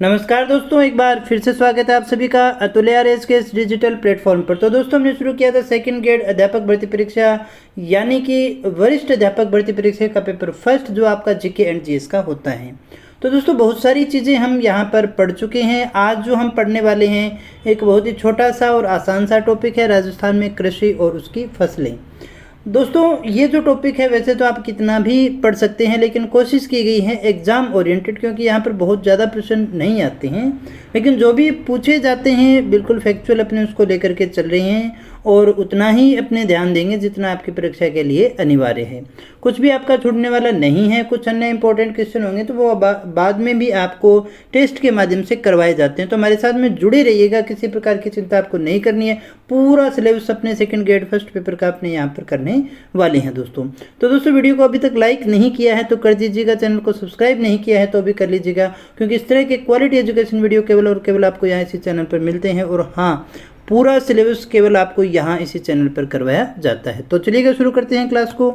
नमस्कार दोस्तों, एक बार फिर से स्वागत है आप सभी का अतुल्य आरएस के इस डिजिटल प्लेटफॉर्म पर। तो दोस्तों, हमने शुरू किया था सेकंड ग्रेड अध्यापक भर्ती परीक्षा यानी कि वरिष्ठ अध्यापक भर्ती परीक्षा का पेपर फर्स्ट, जो आपका जीके एंड जीएस का होता है। तो दोस्तों, बहुत सारी चीज़ें हम यहाँ पर पढ़ चुके हैं। आज जो हम पढ़ने वाले हैं एक बहुत ही छोटा सा और आसान सा टॉपिक है, राजस्थान में कृषि और उसकी फसलें। दोस्तों, ये जो टॉपिक है वैसे तो आप कितना भी पढ़ सकते हैं, लेकिन कोशिश की गई है एग्ज़ाम ओरिएंटेड, क्योंकि यहाँ पर बहुत ज़्यादा प्रश्न नहीं आते हैं, लेकिन जो भी पूछे जाते हैं बिल्कुल फैक्चुअल अपने उसको लेकर के चल रहे हैं और उतना ही अपने ध्यान देंगे जितना आपकी परीक्षा के लिए अनिवार्य है। कुछ भी आपका छूटने वाला नहीं है। कुछ अन्य इंपॉर्टेंट क्वेश्चन होंगे तो वो बाद में भी आपको टेस्ट के माध्यम से करवाए जाते हैं। तो हमारे साथ में जुड़े रहिएगा, किसी प्रकार की चिंता आपको नहीं करनी है। पूरा सिलेबस अपने सेकंड ग्रेड फर्स्ट पेपर का अपने यहाँ पर करने वाले हैं दोस्तों। तो दोस्तों, वीडियो को अभी तक लाइक नहीं किया है तो कर दीजिएगा, चैनल को सब्सक्राइब नहीं किया है तो भी कर लीजिएगा, क्योंकि इस तरह के क्वालिटी एजुकेशन वीडियो केवल और केवल आपको यहाँ इसी चैनल पर मिलते हैं। और हाँ, पूरा सिलेबस केवल आपको यहाँ इसी चैनल पर करवाया जाता है। तो चलिएगा शुरू करते हैं क्लास को।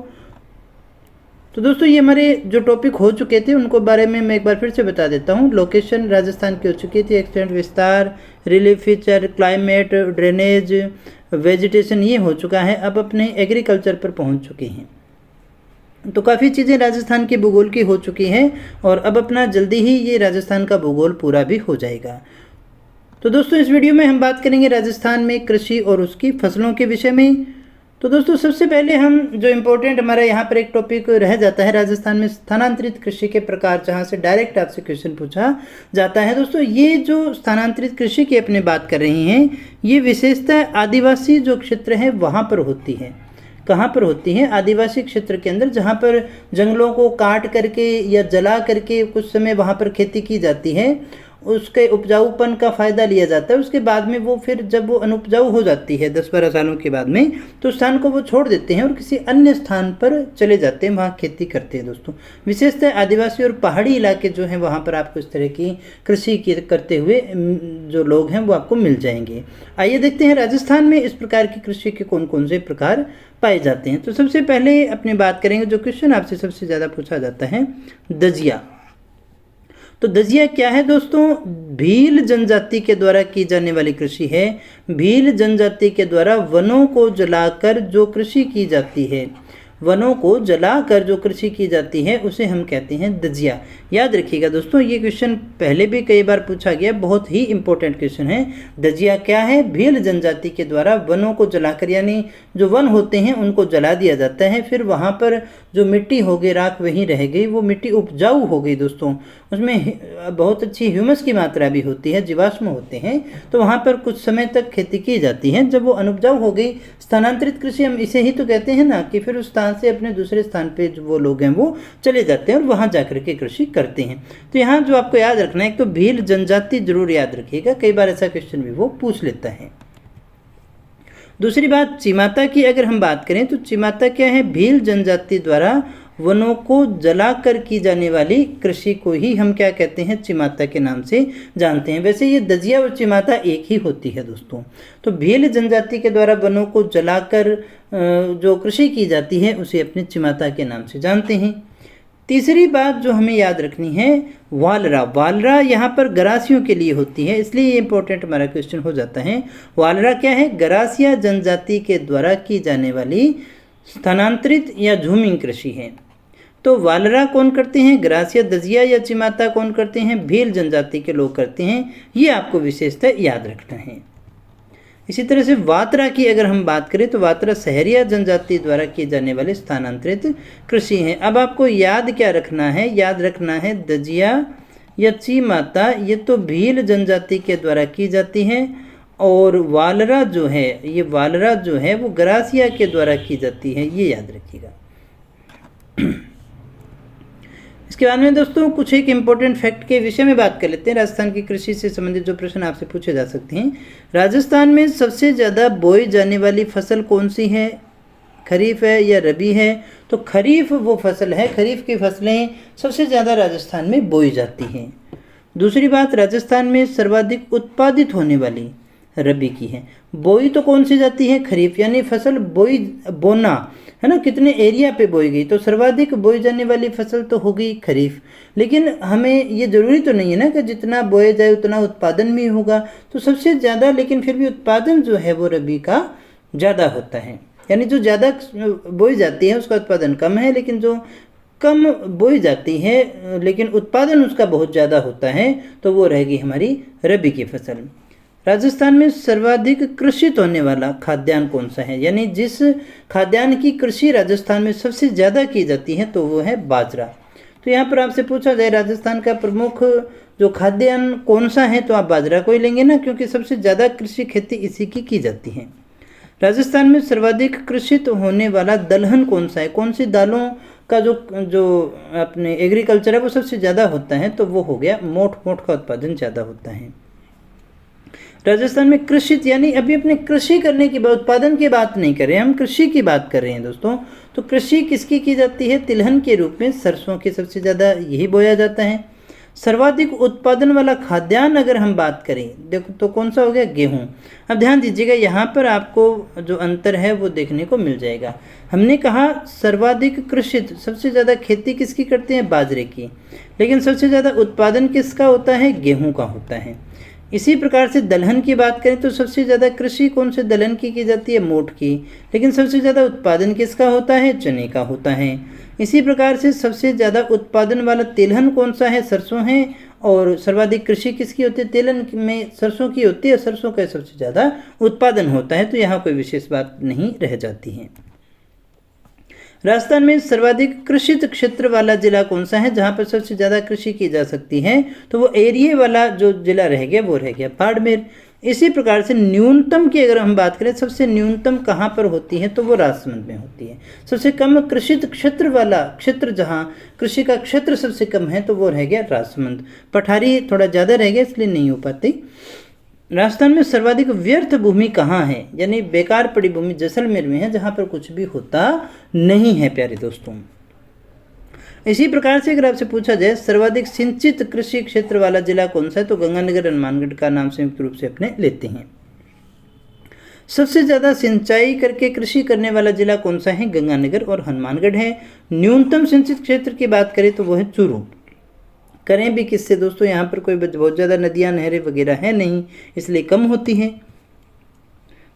तो दोस्तों, ये हमारे जो टॉपिक हो चुके थे उनको बारे में मैं एक बार फिर से बता देता हूँ। लोकेशन राजस्थान की हो चुकी थी, एक्सटेंट विस्तार, relief feature, climate, drainage, vegetation, ये हो चुका है। अब अपने एग्रीकल्चर पर पहुँच चुके हैं। तो काफ़ी चीज़ें राजस्थान के भूगोल की हो चुकी हैं और अब अपना जल्दी ही ये राजस्थान का भूगोल पूरा भी हो जाएगा। तो दोस्तों, इस वीडियो में हम बात करेंगे राजस्थान में कृषि और उसकी फसलों के विषय में। तो दोस्तों, सबसे पहले हम जो इम्पोर्टेंट हमारा यहाँ पर एक टॉपिक रह जाता है राजस्थान में स्थानांतरित कृषि के प्रकार, जहाँ से डायरेक्ट आपसे क्वेश्चन पूछा जाता है। दोस्तों, ये जो स्थानांतरित कृषि की अपने बात कर रहे हैं, ये विशेषतः आदिवासी जो क्षेत्र है वहाँ पर होती है। कहाँ पर होती है? आदिवासी क्षेत्र के अंदर, जहाँ पर जंगलों को काट करके या जला करके कुछ समय वहाँ पर खेती की जाती है, उसके उपजाऊपन का फ़ायदा लिया जाता है। उसके बाद में वो फिर जब वो अनुपजाऊ हो जाती है 10-12 सालों के बाद में, तो स्थान को वो छोड़ देते हैं और किसी अन्य स्थान पर चले जाते हैं, वहाँ खेती करते हैं। दोस्तों, विशेषतः आदिवासी और पहाड़ी इलाके जो हैं वहाँ पर आपको इस तरह की कृषि करते हुए जो लोग हैं वो आपको मिल जाएंगे। आइए देखते हैं राजस्थान में इस प्रकार की कृषि के कौन कौन से प्रकार पाए जाते हैं। तो सबसे पहले अपनी बात करेंगे, जो क्वेश्चन आपसे सबसे ज़्यादा पूछा जाता है, दजिया। तो दजिया क्या है दोस्तों? भील जनजाति के द्वारा की जाने वाली कृषि है। भील जनजाति के द्वारा वनों को जलाकर जो कृषि की जाती है, वनों को जलाकर जो कृषि की जाती है उसे हम कहते हैं दजिया। याद रखिएगा दोस्तों, ये क्वेश्चन पहले भी कई बार पूछा गया, बहुत ही इंपॉर्टेंट क्वेश्चन है। दजिया क्या है? भील जनजाति के द्वारा वनों को जलाकर, यानी जो वन होते हैं उनको जला दिया जाता है, फिर वहाँ पर जो मिट्टी हो गई, राख वहीं रह गई, वो मिट्टी उपजाऊ हो गई दोस्तों। उसमें बहुत अच्छी ह्यूमस की मात्रा भी होती है, जीवाश्म होते हैं, तो वहाँ पर कुछ समय तक खेती की जाती है। जब वो अनुपजाऊ हो गई, स्थानांतरित कृषि हम इसे ही तो कहते हैं ना, कि फिर उस स्थान से अपने दूसरे स्थान पे जो वो लोग हैं वो चले जाते हैं और वहाँ जाकर के कृषि करते हैं। तो यहाँ जो आपको याद रखना है, एक तो भील जनजाति जरूर याद रखिएगा, कई बार ऐसा क्वेश्चन भी वो पूछ लेता है। दूसरी बात, चिमाता की अगर हम बात करें तो चिमाता क्या है? भील जनजाति द्वारा वनों को जलाकर की जाने वाली कृषि को ही हम क्या कहते हैं? चिमाता के नाम से जानते हैं। वैसे ये दजिया और चिमाता एक ही होती है दोस्तों। तो भील जनजाति के द्वारा वनों को जलाकर जो कृषि की जाती है उसे अपने चिमाता के नाम से जानते हैं। तीसरी बात जो हमें याद रखनी है, वालरा। वालरा यहाँ पर गरासियों के लिए होती है, इसलिए ये इंपॉर्टेंट हमारा क्वेश्चन हो जाता है। वालरा क्या है? गरासिया जनजाति के द्वारा की जाने वाली स्थानांतरित या झूमिंग कृषि है। तो वालरा कौन करते हैं? गरासिया, दजिया या चिमाता कौन करते हैं? भील जनजाति के लोग करते हैं। ये आपको विशेषतः याद रखना है। इसी तरह से वात्रा की अगर हम बात करें तो वात्रा सहरिया जनजाति द्वारा किए जाने वाले स्थानांतरित कृषि है। अब आपको याद क्या रखना है? याद रखना है दजिया या चिमाता, ये तो भील जनजाति के द्वारा की जाती है, और वालरा जो है, ये वालरा जो है वो गरासिया के द्वारा की जाती है, ये याद रखिएगा। इसके बाद में दोस्तों कुछ एक इम्पोर्टेंट फैक्ट के विषय में बात कर लेते हैं। राजस्थान की कृषि से संबंधित जो प्रश्न आपसे पूछे जा सकते हैं, राजस्थान में सबसे ज़्यादा बोई जाने वाली फसल कौन सी है? खरीफ है या रबी है? तो खरीफ वो फसल है, खरीफ की फसलें सबसे ज़्यादा राजस्थान में बोई जाती हैं। दूसरी बात, राजस्थान में सर्वाधिक उत्पादित होने वाली रबी की है। बोई तो कौन सी जाती है? खरीफ, यानी फसल बोना है ना, कितने एरिया पे बोई गई। तो सर्वाधिक बोई जाने वाली फसल तो होगी खरीफ, लेकिन हमें ये ज़रूरी तो नहीं है ना कि जितना बोया जाए उतना उत्पादन भी होगा। तो सबसे ज़्यादा लेकिन फिर भी उत्पादन जो है वो रबी का ज़्यादा होता है, यानी जो ज़्यादा बोई जाती है उसका उत्पादन कम है, लेकिन जो कम बोई जाती है लेकिन उत्पादन उसका बहुत ज़्यादा होता है तो वो रहेगी हमारी रबी की फसल। राजस्थान में सर्वाधिक कृषित होने वाला खाद्यान्न कौन सा है, यानी जिस खाद्यान्न की कृषि राजस्थान में सबसे ज़्यादा की जाती है तो वो है बाजरा। तो यहाँ पर आपसे पूछा जाए राजस्थान का प्रमुख जो खाद्यान्न कौन सा है, तो आप बाजरा को ही लेंगे ना, क्योंकि सबसे ज़्यादा कृषि खेती इसी की जाती है। राजस्थान में सर्वाधिक कृषित होने वाला दलहन कौन सा है, कौन सी दालों का जो अपने एग्रीकल्चर है वो सबसे ज़्यादा होता है, तो वो हो गया मोठ। मोठ का उत्पादन ज़्यादा होता है। राजस्थान में कृषित यानी अभी अपने कृषि करने की बात, उत्पादन की बात नहीं कर रहे हैं, हम कृषि की बात कर रहे हैं दोस्तों। तो कृषि किसकी की जाती है, तिलहन के रूप में सरसों की सबसे ज़्यादा यही बोया जाता है। सर्वाधिक उत्पादन वाला खाद्यान्न अगर हम बात करें देखो तो कौन सा हो गया, गेहूं। अब ध्यान दीजिएगा यहाँ पर आपको जो अंतर है वो देखने को मिल जाएगा। हमने कहा सर्वाधिक कृषित, सबसे ज़्यादा खेती किसकी करते हैं, बाजरे की, लेकिन सबसे ज़्यादा उत्पादन किसका होता है, गेहूं का होता है। इसी प्रकार से दलहन की बात करें तो सबसे ज़्यादा कृषि कौन से दलहन की जाती है, मोठ की, लेकिन सबसे ज़्यादा उत्पादन किसका होता है, चने का होता है। इसी प्रकार से सबसे ज़्यादा उत्पादन वाला तिलहन कौन सा है, सरसों है, और सर्वाधिक कृषि किसकी होती है, तिलहन में सरसों की होती है, सरसों का सबसे ज़्यादा उत्पादन होता है। तो यहाँ कोई विशेष बात नहीं रह जाती है। राजस्थान में सर्वाधिक कृषित क्षेत्र वाला जिला कौन सा है, जहाँ पर सबसे ज़्यादा कृषि की जा सकती है, तो वो एरिया वाला जो जिला रह गया वो रह गया बाड़मेर। इसी प्रकार से न्यूनतम की अगर हम बात करें, सबसे न्यूनतम कहाँ पर होती है, तो वो राजसमंद में होती है। सबसे कम कृषित क्षेत्र वाला क्षेत्र, जहाँ कृषि का क्षेत्र सबसे कम है, तो वो रह गया राजसमंद। पठारी थोड़ा ज़्यादा रह गया इसलिए नहीं हो पाती। राजस्थान में सर्वाधिक व्यर्थ भूमि कहाँ है, यानी बेकार पड़ी भूमि जैसलमेर में है, जहाँ पर कुछ भी होता नहीं है प्यारे दोस्तों। इसी प्रकार से अगर आपसे पूछा जाए सर्वाधिक सिंचित कृषि क्षेत्र वाला जिला कौन सा है, तो गंगानगर हनुमानगढ़ का नाम संयुक्त रूप से अपने लेते हैं। सबसे ज़्यादा सिंचाई करके कृषि करने वाला जिला कौन सा है, गंगानगर और हनुमानगढ़ है। न्यूनतम सिंचित क्षेत्र की बात करें तो वो है चूरू। करें भी किससे दोस्तों, यहाँ पर कोई बहुत ज़्यादा नदियाँ नहरें वगैरह है नहीं, इसलिए कम होती हैं।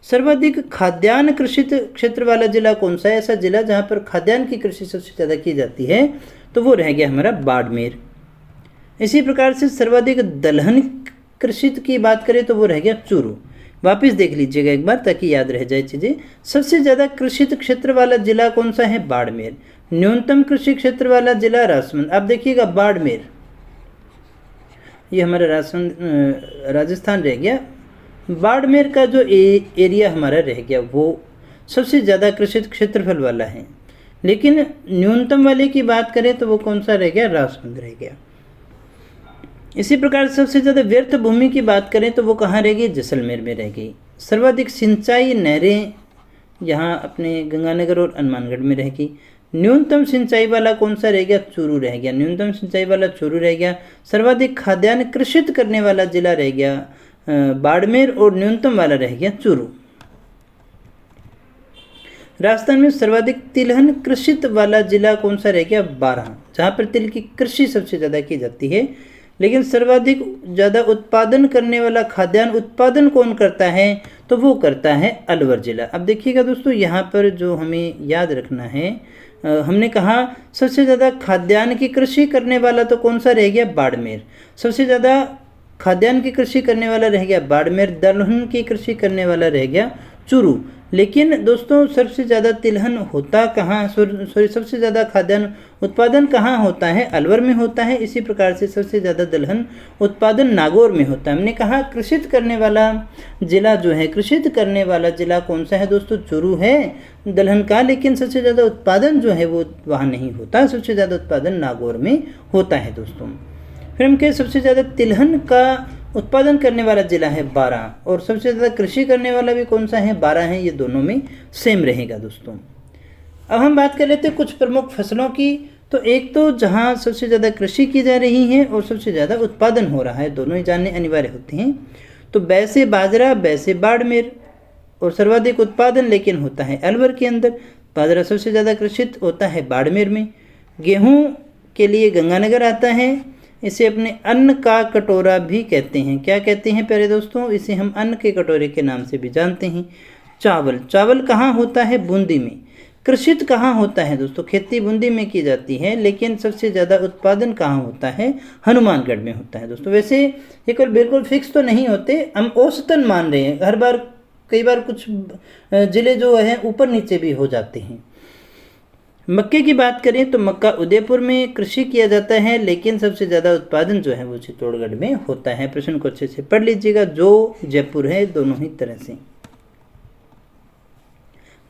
सर्वाधिक खाद्यान्न कृषित क्षेत्र वाला जिला कौन सा है, ऐसा जिला जहाँ पर खाद्यान्न की कृषि सबसे ज़्यादा की जाती है, तो वो रह गया हमारा बाड़मेर। इसी प्रकार से सर्वाधिक दलहन कृषित की बात करें तो वो रह गया चूरू। वापस देख लीजिएगा एक बार ताकि याद रह जाए चीज़ें। सबसे ज़्यादा कृषित क्षेत्र वाला जिला कौन सा है, बाड़मेर। न्यूनतम कृषि क्षेत्र वाला जिला राजसमंद। आप देखिएगा बाड़मेर, ये हमारा राजस्थान रह गया। बाड़मेर का जो एरिया हमारा रह गया वो सबसे ज़्यादा कृषित क्षेत्रफल वाला है, लेकिन न्यूनतम वाले की बात करें तो वो कौन सा रह गया, राजसमंद रह गया। इसी प्रकार सबसे ज़्यादा व्यर्थ भूमि की बात करें तो वो कहाँ रह गई, जैसलमेर में रह गई। सर्वाधिक सिंचाई नहरें यहाँ अपने गंगानगर और हनुमानगढ़ में रह गई। न्यूनतम सिंचाई वाला कौन सा रह गया, चूरू रह गया। न्यूनतम सिंचाई वाला चूरू रह गया। सर्वाधिक खाद्यान्न कृषित करने वाला जिला रह गया बाड़मेर, और न्यूनतम वाला रह गया चूरू। राजस्थान में सर्वाधिक तिलहन कृषित वाला जिला कौन सा रह गया, बारां, जहाँ पर तिल की कृषि सबसे ज़्यादा की जाती है। लेकिन सर्वाधिक ज़्यादा उत्पादन करने वाला खाद्यान्न उत्पादन कौन करता है, तो वो करता है अलवर जिला। अब देखिएगा दोस्तों, यहाँ पर जो हमें याद रखना है, हमने कहा सबसे ज़्यादा खाद्यान्न की कृषि करने वाला तो कौन सा रह गया, बाड़मेर। सबसे ज़्यादा खाद्यान्न की कृषि करने वाला रह गया बाड़मेर। दलहन की कृषि करने वाला रह गया चूरू। लेकिन दोस्तों सबसे ज़्यादा तिलहन होता कहाँ, सॉरी सबसे ज़्यादा खाद्यान्न उत्पादन कहाँ होता है, अलवर में होता है। इसी प्रकार से सबसे ज़्यादा दलहन उत्पादन नागौर में होता है। हमने कहा कृषित करने वाला जिला जो है, कृषित करने वाला जिला कौन सा है दोस्तों, चूरू है दलहन का, लेकिन सबसे ज़्यादा उत्पादन जो है वो वहाँ नहीं होता, सबसे ज़्यादा उत्पादन नागौर में होता है दोस्तों। फिर हम कहें सबसे ज़्यादा तिलहन का उत्पादन करने वाला जिला है बारां, और सबसे ज़्यादा कृषि करने वाला भी कौन सा है, बारां है। ये दोनों में सेम रहेगा दोस्तों। अब हम बात कर लेते हैं कुछ प्रमुख फसलों की। तो एक तो जहाँ सबसे ज़्यादा कृषि की जा रही है और सबसे ज़्यादा उत्पादन हो रहा है, दोनों ही जानने अनिवार्य होते हैं। तो बैसे बाजरा, बैसे बाड़मेर, और सर्वाधिक उत्पादन लेकिन होता है अलवर के अंदर। बाजरा सबसे ज़्यादा कृषित होता है बाड़मेर में। गेहूं के लिए गंगानगर आता है। इसे अपने अन्न का कटोरा भी कहते हैं। क्या कहते हैं प्यारे दोस्तों? इसे हम अन्न के कटोरे के नाम से भी जानते हैं। चावल, चावल कहाँ होता है? बूंदी में। कृषित कहाँ होता है दोस्तों? खेती बूंदी में की जाती है, लेकिन सबसे ज़्यादा उत्पादन कहाँ होता है? हनुमानगढ़ में होता है दोस्तों। वैसे ये कोई बिल्कुल फिक्स तो नहीं होते, हम औसतन मान रहे हैं। हर बार कई बार कुछ ज़िले जो हैं ऊपर नीचे भी हो जाते हैं। मक्के की बात करें तो मक्का उदयपुर में कृषि किया जाता है, लेकिन सबसे ज़्यादा उत्पादन जो है वो चित्तौड़गढ़ में होता है। प्रश्न को अच्छे से पढ़ लीजिएगा, जो जयपुर है दोनों ही तरह से।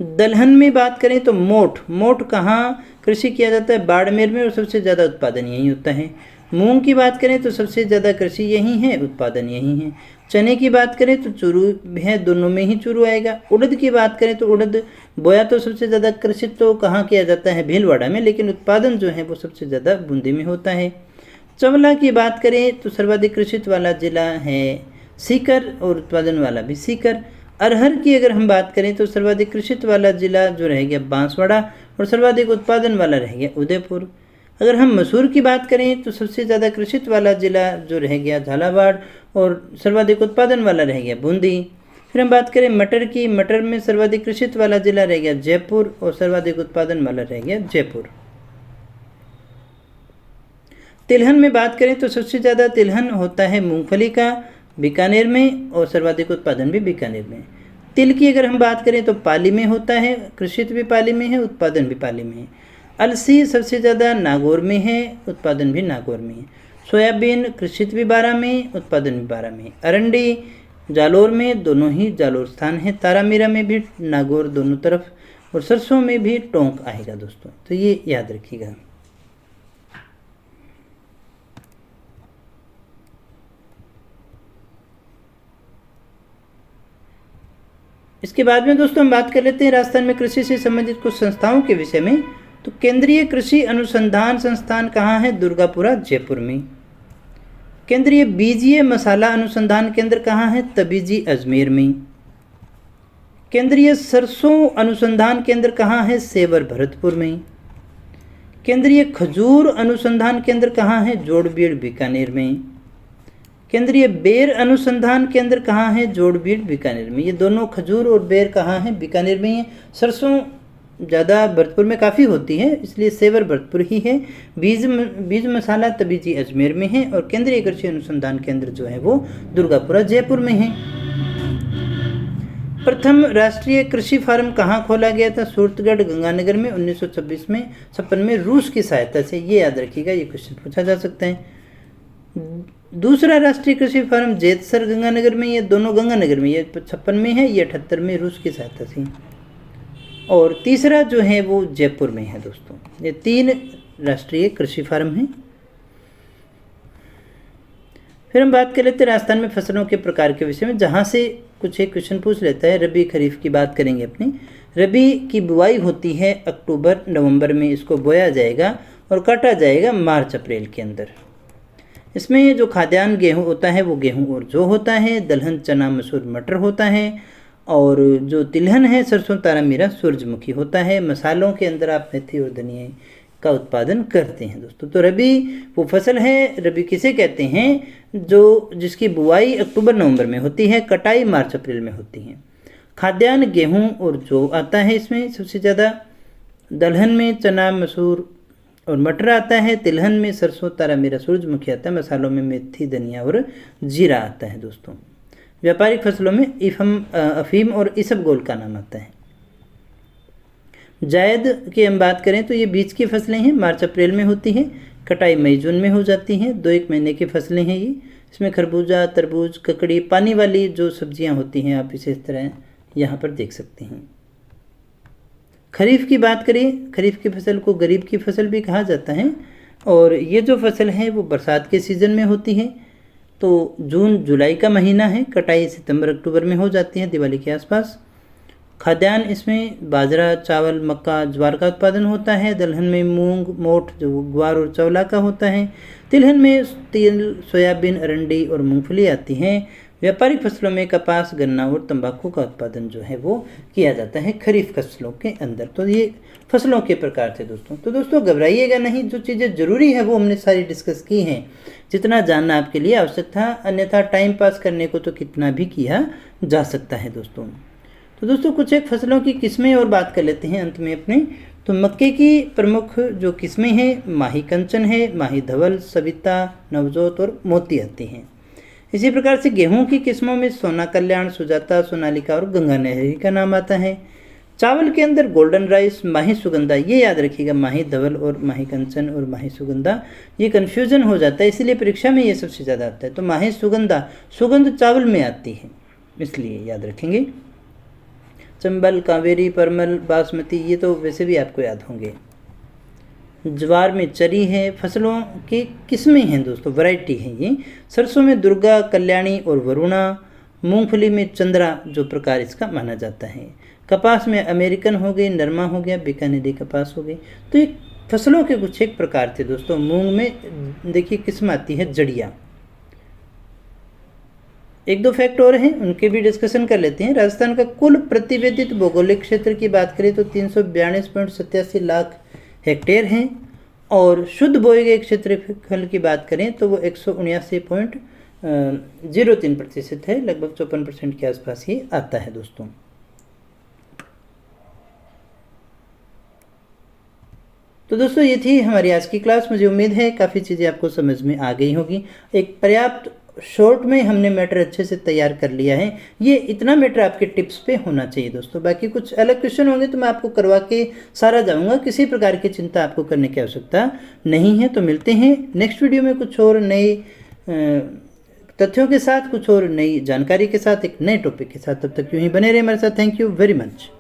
दलहन में बात करें तो मोठ, मोठ कहाँ कृषि किया जाता है? बाड़मेर में, और सबसे ज़्यादा उत्पादन यही होता है। मूंग की बात करें तो सबसे ज़्यादा कृषि यही है, उत्पादन यही है। चने की बात करें तो चूरू है, दोनों में ही चूरू आएगा। उड़द की बात करें तो उड़द बोया तो सबसे ज़्यादा कृषि तो कहाँ किया जाता है? भीलवाड़ा में, लेकिन उत्पादन जो है वो सबसे ज़्यादा बूंदी में होता है। चवला की बात करें तो सर्वाधिक कृषित वाला जिला है सीकर, और उत्पादन वाला भी सीकर। अरहर की अगर हम बात करें तो सर्वाधिक कृषित वाला जिला जो रह गया बांसवाड़ा, और सर्वाधिक उत्पादन वाला रह गया उदयपुर। अगर हम मसूर की बात करें तो सबसे ज़्यादा कृषित वाला जिला जो रह गया झालावाड़, और सर्वाधिक उत्पादन वाला रह गया बूंदी। फिर हम बात करें मटर की, मटर में सर्वाधिक कृषित वाला जिला रह गया जयपुर, और सर्वाधिक उत्पादन वाला रह गया जयपुर। तिलहन में बात करें तो सबसे ज़्यादा तिलहन होता है मूंगफली का, बीकानेर में, और सर्वाधिक उत्पादन भी बीकानेर में। तिल की अगर हम बात करें तो पाली में होता है, कृषित भी पाली में है, उत्पादन भी पाली में है। अलसी सबसे ज़्यादा नागौर में है, उत्पादन भी नागौर में है। सोयाबीन कृषित भी 12 में, उत्पादन भी 12 में। अरंडी जालोर में, दोनों ही जालोर स्थान है। तारामीरा में भी नागौर दोनों तरफ, और सरसों में भी टोंक आएगा दोस्तों, तो ये याद रखिएगा। इसके बाद में दोस्तों हम बात कर लेते हैं राजस्थान में कृषि से संबंधित कुछ संस्थाओं के विषय में। तो केंद्रीय कृषि अनुसंधान संस्थान कहाँ है? दुर्गापुरा जयपुर में। केंद्रीय बीजीय मसाला अनुसंधान केंद्र कहाँ है? तबीजी अजमेर में। केंद्रीय सरसों अनुसंधान केंद्र कहाँ है? सेवर भरतपुर में। केंद्रीय खजूर अनुसंधान केंद्र कहाँ है? जोड़बीड़ बीकानेर में। केंद्रीय बेर अनुसंधान केंद्र कहाँ है? जोड़बीड़ बीकानेर में। ये दोनों खजूर और बेर कहाँ है? बीकानेर में है। सरसों ज़्यादा भरतपुर में काफ़ी होती है, इसलिए सेवर भरतपुर ही है। बीज मसाला तबीजी अजमेर में है, और केंद्रीय कृषि अनुसंधान केंद्र जो है वो दुर्गापुरा जयपुर में है। प्रथम राष्ट्रीय कृषि फार्म कहाँ खोला गया था? सूरतगढ़ गंगानगर में 1956 में रूस की सहायता से। ये याद रखिएगा, ये क्वेश्चन पूछा जा सकता है। दूसरा राष्ट्रीय कृषि फार्म जेतसर गंगानगर में, ये दोनों गंगानगर में, ये 56 में है, ये 78 में रूस की सहायता से। और तीसरा जो है वो जयपुर में है दोस्तों। ये 3 राष्ट्रीय कृषि फार्म हैं। फिर हम बात कर लेते हैं राजस्थान में फसलों के प्रकार के विषय में, जहाँ से कुछ एक क्वेश्चन पूछ लेता है। रबी खरीफ की बात करेंगे अपनी। रबी की बुआई होती है अक्टूबर नवंबर में, इसको बोया जाएगा और काटा जाएगा मार्च अप्रैल के अंदर। इसमें जो खाद्यान्न गेहूँ होता है वो गेहूँ और जौ होता है। दलहन चना मसूर मटर होता है, और जो तिलहन है सरसों तारामीरा सूरजमुखी होता है। मसालों के अंदर आप मेथी और धनिया का उत्पादन करते हैं दोस्तों। तो रबी वो फसल है, रबी किसे कहते हैं? जो जिसकी बुआई अक्टूबर नवंबर में होती है, कटाई मार्च अप्रैल में होती है। खाद्यान्न गेहूँ और जौ आता है इसमें सबसे ज़्यादा। दलहन में चना मसूर और मटर आता है। तिलहन में सरसों तारामीरा सूरजमुखी आता है। मसालों में मेथी धनिया और जीरा आता है दोस्तों। व्यापारिक फसलों में अफीम और इसबगोल का नाम आता है। जायद की हम बात करें तो ये बीज की फसलें हैं, मार्च अप्रैल में होती हैं, कटाई मई जून में हो जाती हैं। 2-1 महीने की फसलें हैं ये। इसमें खरबूजा, तरबूज, ककड़ी, पानी वाली जो सब्जियां होती हैं, आप इसे इस तरह यहाँ पर देख सकते हैं। खरीफ की बात करें, खरीफ की फसल को गरीब की फसल भी कहा जाता है, और ये जो फसल है वो बरसात के सीज़न में होती है। तो जून जुलाई का महीना है, कटाई सितंबर अक्टूबर में हो जाती है, दिवाली के आसपास। खाद्यान्न इसमें बाजरा, चावल, मक्का, ज्वार का उत्पादन होता है। दलहन में मूंग, मोठ जो ग्वार और चौला का होता है। तिलहन में तिल, सोयाबीन, अरंडी और मूंगफली आती हैं। व्यापारिक फसलों में कपास, गन्ना और तंबाकू का उत्पादन जो है वो किया जाता है खरीफ फसलों के अंदर। तो ये फसलों के प्रकार थे दोस्तों। तो दोस्तों घबराइएगा नहीं, जो चीज़ें ज़रूरी है वो हमने सारी डिस्कस की हैं, जितना जानना आपके लिए आवश्यक था, अन्यथा टाइम पास करने को तो कितना भी किया जा सकता है दोस्तों। तो दोस्तों कुछ एक फसलों की किस्में और बात कर लेते हैं अंत में अपने। तो मक्के की प्रमुख जो किस्में हैं, माही कंचन है, माही धवल, सविता, नवजोत और मोती आती हैं। इसी प्रकार से गेहूं की किस्मों में सोना कल्याण, सुजाता, सोनालिका और गंगा नहरी का नाम आता है। चावल के अंदर गोल्डन राइस, माही सुगंधा, ये याद रखिएगा, माही धवल और माही कंचन और माही सुगंधा, ये कन्फ्यूजन हो जाता है, इसलिए परीक्षा में ये सबसे ज़्यादा आता है। तो माही सुगंधा, सुगंध चावल में आती है, इसलिए याद रखेंगे। चंबल, कावेरी, परमल, बासमती, ये तो वैसे भी आपको याद होंगे। ज्वार में चरी है। फसलों की किस्में हैं दोस्तों, वैरायटी है ये। सरसों में दुर्गा, कल्याणी और वरुणा। मूंगफली में चंद्रा जो प्रकार इसका माना जाता है। कपास में अमेरिकन हो गई, नरमा हो गया, बीकानेरी कपास हो गई। तो ये फसलों के कुछ एक प्रकार थे दोस्तों। मूंग में देखिए किस्म आती है जड़िया। एक दो फैक्ट और हैं, उनके भी डिस्कशन कर लेते हैं। राजस्थान का कुल प्रतिवेदित भौगोलिक क्षेत्र की बात करें तो 342.87 लाख हेक्टेयर हैं, और शुद्ध बोए गए क्षेत्रफल की बात करें तो वो 179.03% है, लगभग 54% के आसपास ही आता है दोस्तों। तो दोस्तों ये थी हमारी आज की क्लास। मुझे उम्मीद है काफ़ी चीज़ें आपको समझ में आ गई होगी। एक पर्याप्त शॉर्ट में हमने मैटर अच्छे से तैयार कर लिया है। ये इतना मैटर आपके टिप्स पे होना चाहिए दोस्तों। बाकी कुछ अलग क्वेश्चन होंगे तो मैं आपको करवा के सारा जाऊंगा, किसी प्रकार की चिंता आपको करने की आवश्यकता नहीं है। तो मिलते हैं नेक्स्ट वीडियो में कुछ और नए तथ्यों के साथ, कुछ और नई जानकारी के साथ, एक नए टॉपिक के साथ। तब तक यूँ ही बने रहे हमारे साथ। Thank you very much.